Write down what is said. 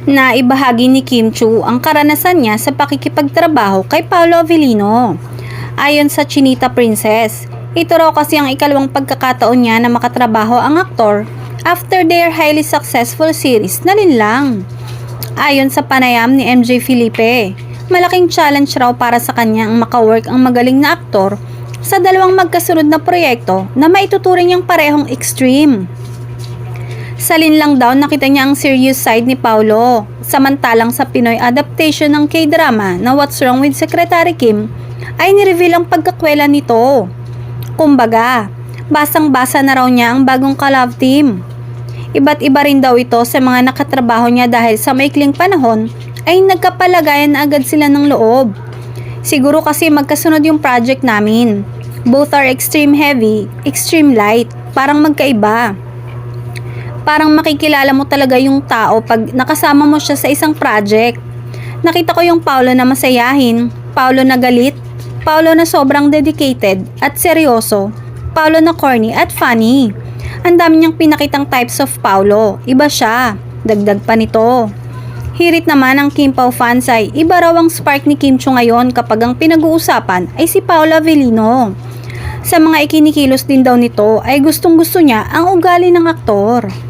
na ibahagi ni Kim Chu ang karanasan niya sa pakikipagtrabaho kay Paolo Avellino. Ayon sa Chinita Princess, ito raw kasi ang ikalawang pagkakataon niya na makatrabaho ang aktor after their highly successful series na Linlang. Ayon sa panayam ni MJ Felipe, malaking challenge raw para sa kanya ang makawork ang magaling na aktor sa dalawang magkasunod na proyekto na maituturing niyang parehong extreme. Sa Linlang daw nakita niya ang serious side ni Paolo, samantalang sa Pinoy adaptation ng K-drama na What's Wrong with Secretary Kim ay nireveal ang pagkakwela nito. Kumbaga, basang-basa na raw niya ang bagong ka-love team. Iba't iba rin daw ito sa mga nakatrabaho niya dahil sa maikling panahon ay nagkapalagayan na agad sila ng loob. Siguro kasi magkasunod yung project namin. Both are extreme heavy, extreme light, parang magkaiba. Parang makikilala mo talaga yung tao pag nakasama mo siya sa isang project. Nakita ko yung Paolo na masayahin, Paolo na galit, Paolo na sobrang dedicated at seryoso, Paolo na corny at funny. Ang dami niyang pinakitang types of Paolo, iba siya, dagdag pa nito. Hirit naman ang Kim Pao fans ay iba raw ang spark ni Kim Chu ngayon kapag ang pinag-uusapan ay si Paolo Avellino. Sa mga ikinikilos din daw nito ay gustong gusto niya ang ugali ng aktor.